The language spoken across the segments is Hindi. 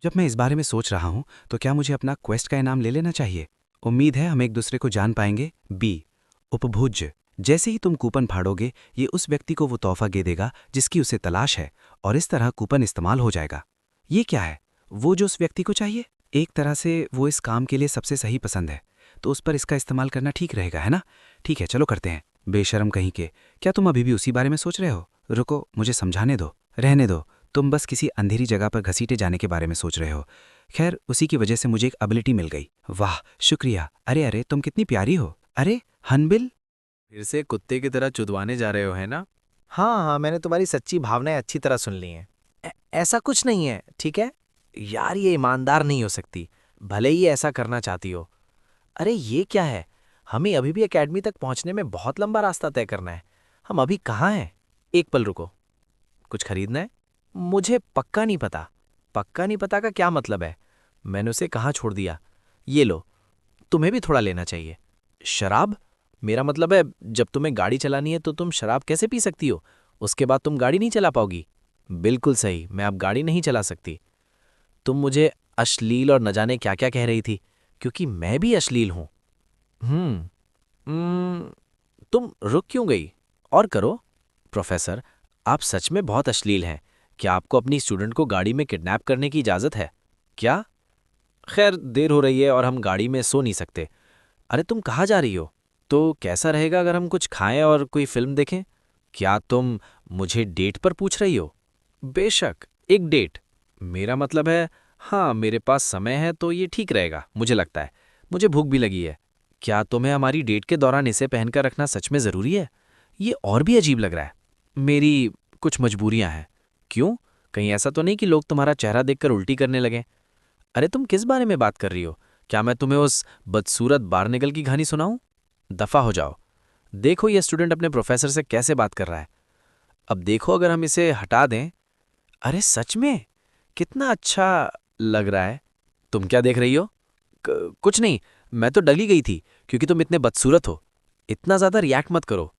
जब मैं इस बारे में सोच रहा हूँ तो क्या मुझे अपना क्वेस्ट का इनाम ले लेना चाहिए? उम्मीद है हम एक दूसरे को जान पाएंगे। बी। उपभोज्य। जैसे ही तुम कूपन फाड़ोगे ये उस व्यक्ति को वो तोहफा दे देगा जिसकी उसे तलाश है, और इस तरह कूपन इस्तेमाल हो जाएगा। ये क्या है? वो जो उस व्यक्ति को चाहिए। एक तरह से वो इस काम के लिए सबसे सही पसंद है, तो उस पर इसका इस्तेमाल करना ठीक रहेगा, है ना? ठीक है, चलो करते हैं। बेशर्म कहीं के, क्या तुम अभी भी उसी बारे में सोच रहे हो? रुको, मुझे समझाने दो। रहने दो, तुम बस किसी अंधेरी जगह पर घसीटे जाने के बारे में सोच रहे हो। खैर, उसी की वजह से मुझे एक एबिलिटी मिल गई। वाह, शुक्रिया। अरे अरे, तुम कितनी प्यारी हो। अरे हनबिल। फिर से कुत्ते की तरह चुदवाने जा रहे हो, है ना? हाँ हाँ, मैंने तुम्हारी सच्ची भावनाएं अच्छी तरह सुन ली हैं। ऐसा कुछ नहीं है, ठीक है? यार ये ईमानदार नहीं हो सकती, भले ही ऐसा करना चाहती हो। अरे ये क्या है, हमें अभी भी एकेडमी तक पहुंचने में बहुत लंबा रास्ता तय करना है। हम अभी कहाँ हैं? एक पल रुको। कुछ खरीदना है? मुझे पक्का नहीं पता। पक्का नहीं पता का क्या मतलब है? मैंने उसे कहाँ छोड़ दिया? ये लो, तुम्हें भी थोड़ा लेना चाहिए। शराब? मेरा मतलब है, जब तुम्हें गाड़ी चलानी है तो तुम शराब कैसे पी सकती हो? उसके बाद तुम गाड़ी नहीं चला पाओगी। बिल्कुल सही, मैं अब गाड़ी नहीं चला सकती। तुम मुझे अश्लील और न जाने क्या क्या कह रही थी, क्योंकि मैं भी अश्लील हूं। हम्म तुम रुक क्यों गई? और करो। प्रोफेसर, आप सच में बहुत अश्लील हैं। क्या आपको अपनी स्टूडेंट को गाड़ी में किडनैप करने की इजाज़त है? क्या? खैर, देर हो रही है और हम गाड़ी में सो नहीं सकते। अरे तुम कहाँ जा रही हो? तो कैसा रहेगा अगर हम कुछ खाएं और कोई फिल्म देखें? क्या तुम मुझे डेट पर पूछ रही हो? बेशक, एक डेट। मेरा मतलब है, हाँ, मेरे पास समय है तो ये ठीक रहेगा, मुझे लगता है। मुझे भूख भी लगी है। क्या तुम्हें हमारी डेट के दौरान इसे पहनकर रखना सच में ज़रूरी है? ये और भी अजीब लग रहा है। मेरी कुछ मजबूरियां हैं। क्यों? कहीं ऐसा तो नहीं कि लोग तुम्हारा चेहरा देखकर उल्टी करने लगें? अरे तुम किस बारे में बात कर रही हो? क्या मैं तुम्हें उस बदसूरत बारनेगल की कहानी सुनाऊं? दफा हो जाओ। देखो ये स्टूडेंट अपने प्रोफेसर से कैसे बात कर रहा है। अब देखो, अगर हम इसे हटा दें। अरे सच में, कितना अच्छा लग रहा है। तुम क्या देख रही हो? कुछ नहीं, मैं तो डली गई थी क्योंकि तुम इतने बदसूरत हो। इतना ज्यादा रिएक्ट मत करो।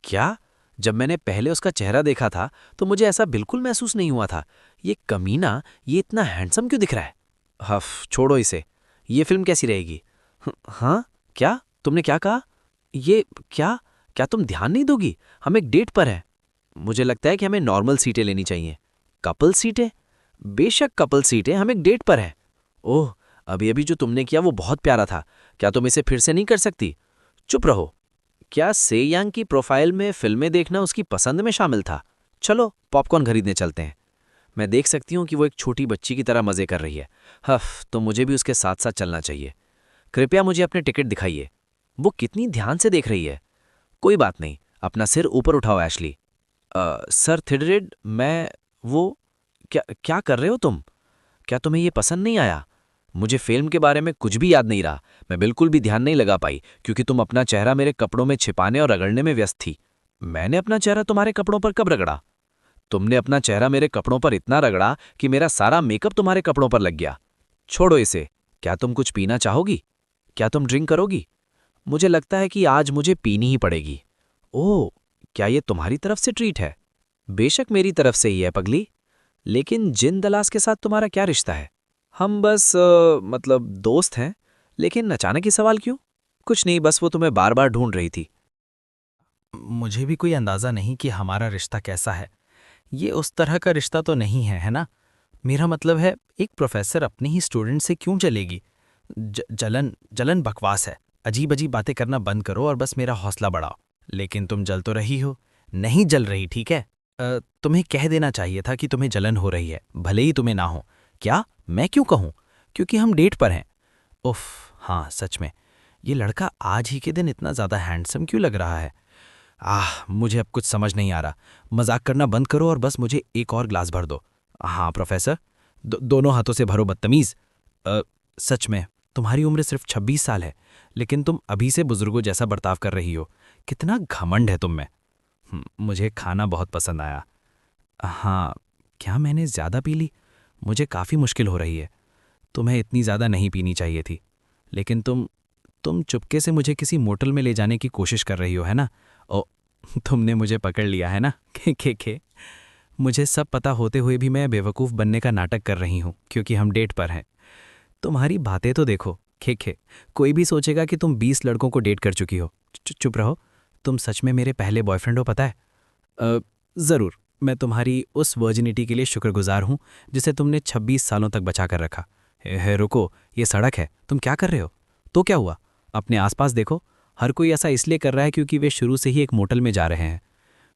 क्या? जब मैंने पहले उसका चेहरा देखा था तो मुझे ऐसा बिल्कुल महसूस नहीं हुआ था। ये कमीना, ये इतना हैंडसम क्यों दिख रहा है? हफ, छोड़ो इसे। ये फिल्म कैसी रहेगी? हाँ? क्या? तुमने क्या कहा? ये क्या? क्या तुम ध्यान नहीं दोगी? हम एक डेट पर हैं। मुझे लगता है कि हमें नॉर्मल सीटें लेनी चाहिए। कपल सीटें? बेशक कपल सीटें, हम एक डेट पर हैं। ओह, अभी अभी जो तुमने किया वो बहुत प्यारा था। क्या तुम इसे फिर से नहीं कर सकती? चुप रहो। क्या से यांग की प्रोफाइल में फिल्में देखना उसकी पसंद में शामिल था? चलो पॉपकॉर्न खरीदने चलते हैं। मैं देख सकती हूँ कि वो एक छोटी बच्ची की तरह मजे कर रही है। हफ, तो मुझे भी उसके साथ साथ चलना चाहिए। कृपया मुझे अपने टिकट दिखाइए। वो कितनी ध्यान से देख रही है। कोई बात नहीं, अपना सिर ऊपर उठाओ एशली। सर थिडरिड, मैं वो क्या क्या कर रहे हो तुम? क्या तुम्हें ये पसंद नहीं आया? मुझे फिल्म के बारे में कुछ भी याद नहीं रहा। मैं बिल्कुल भी ध्यान नहीं लगा पाई क्योंकि तुम अपना चेहरा मेरे कपड़ों में छिपाने और रगड़ने में व्यस्त थी। मैंने अपना चेहरा तुम्हारे कपड़ों पर कब रगड़ा? तुमने अपना चेहरा मेरे कपड़ों पर इतना रगड़ा कि मेरा सारा मेकअप तुम्हारे कपड़ों पर लग गया। छोड़ो इसे। क्या तुम कुछ पीना चाहोगी? क्या तुम ड्रिंक करोगी? मुझे लगता है कि आज मुझे पीनी ही पड़ेगी। ओह, क्या ये तुम्हारी तरफ से ट्रीट है? बेशक मेरी तरफ से ही है पगली। लेकिन जिन दलास के साथ तुम्हारा क्या रिश्ता है? हम बस मतलब दोस्त हैं। लेकिन अचानक ही सवाल क्यों? कुछ नहीं, बस वो तुम्हें बार बार ढूंढ रही थी। मुझे भी कोई अंदाजा नहीं कि हमारा रिश्ता कैसा है। ये उस तरह का रिश्ता तो नहीं है, है ना? मेरा मतलब है, एक प्रोफेसर अपने ही स्टूडेंट से क्यों जलेगी? जलन जलन बकवास है। अजीब अजीब बातें करना बंद करो और बस मेरा हौसला बढ़ाओ। लेकिन तुम जल तो रही हो। नहीं जल रही, ठीक है? तुम्हें कह देना चाहिए था कि तुम्हें जलन हो रही है, भले ही तुम्हें ना हो। क्या? मैं क्यों कहूं? क्योंकि हम डेट पर हैं। उफ, हाँ सच में। ये लड़का आज ही के दिन इतना ज़्यादा हैंडसम क्यों लग रहा है? मुझे अब कुछ समझ नहीं आ रहा। मजाक करना बंद करो और बस मुझे एक और ग्लास भर दो। हाँ प्रोफेसर। दोनों हाथों से भरो, बदतमीज। सच में, तुम्हारी उम्र सिर्फ 26 साल है, लेकिन तुम अभी से बुजुर्गों जैसा बर्ताव कर रही हो। कितना घमंड है तुम में। मुझे खाना बहुत पसंद आया। हाँ, क्या मैंने ज़्यादा पी ली? मुझे काफ़ी मुश्किल हो रही है। तुम्हें इतनी ज़्यादा नहीं पीनी चाहिए थी। लेकिन तुम चुपके से मुझे किसी मोटल में ले जाने की कोशिश कर रही हो, है ना? ओ, तुमने मुझे पकड़ लिया है ना? के। मुझे सब पता होते हुए भी मैं बेवकूफ़ बनने का नाटक कर रही हूँ क्योंकि हम डेट पर हैं। तुम्हारी बातें तो देखो, खे कोई भी सोचेगा कि तुम 20 लड़कों को डेट कर चुकी हो। चुप रहो। तुम सच में मेरे पहले बॉयफ्रेंड हो, पता है? ज़रूर। मैं तुम्हारी उस वर्जिनिटी के लिए शुक्रगुजार हूँ जिसे तुमने 26 सालों तक बचा कर रखा। रुको, ये सड़क है, तुम क्या कर रहे हो? तो क्या हुआ? अपने आसपास देखो, हर कोई ऐसा इसलिए कर रहा है क्योंकि वे शुरू से ही एक मोटल में जा रहे हैं।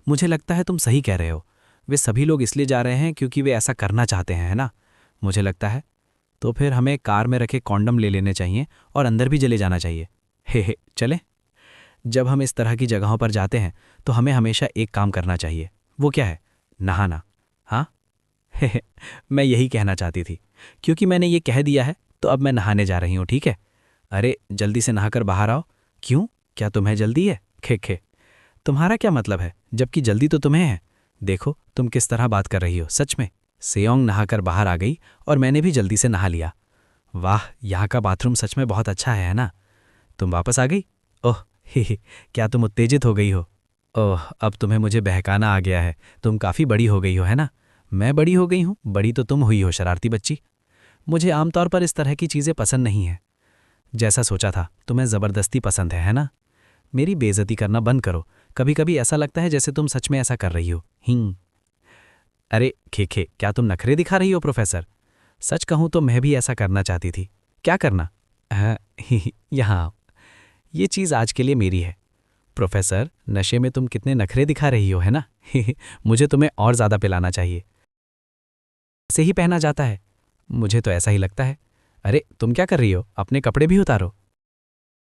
मुझे लगता है तुम सही कह रहे हो। वे सभी लोग इसलिए जा रहे हैं क्योंकि वे ऐसा करना चाहते हैं, है ना? मुझे लगता है तो फिर हमें कार में रखे कॉन्डम ले लेने चाहिए और अंदर भी चले जाना चाहिए। हे चले। जब हम इस तरह की जगहों पर जाते हैं तो हमें हमेशा एक काम करना चाहिए। वो क्या है? नहाना। हाँ, हे मैं यही कहना चाहती थी। क्योंकि मैंने ये कह दिया है तो अब मैं नहाने जा रही हूँ, ठीक है? अरे जल्दी से नहाकर बाहर आओ। क्यों, क्या तुम्हें जल्दी है? खे तुम्हारा क्या मतलब है, जबकि जल्दी तो तुम्हें है। देखो तुम किस तरह बात कर रही हो, सच में। सेयोंग नहाकर बाहर आ गई और मैंने भी जल्दी से नहा लिया। वाह, यहाँ का बाथरूम सच में बहुत अच्छा है ना? तुम वापस आ गई? ओह ही, क्या तुम उत्तेजित हो गई हो? ओह, अब तुम्हें मुझे बहकाना आ गया है। तुम काफ़ी बड़ी हो गई हो, है ना? मैं बड़ी हो गई हूँ? बड़ी तो तुम हुई हो, शरारती बच्ची। मुझे आमतौर पर इस तरह की चीज़ें पसंद नहीं हैं। जैसा सोचा था, तुम्हें ज़बरदस्ती पसंद है ना? मेरी बेइज्जती करना बंद करो। कभी कभी ऐसा लगता है जैसे तुम सच में ऐसा कर रही हो। अरे खे क्या तुम नखरे दिखा रही हो प्रोफेसर? सच कहूँ तो मैं भी ऐसा करना चाहती थी। क्या करना? यहाँ आओ। ये चीज़ आज के लिए मेरी है। प्रोफेसर, नशे में तुम कितने नखरे दिखा रही हो, है ना? मुझे तुम्हें और ज़्यादा पिलाना चाहिए। ऐसे ही पहना जाता है। मुझे तो ऐसा ही लगता है। अरे तुम क्या कर रही हो? अपने कपड़े भी उतारो।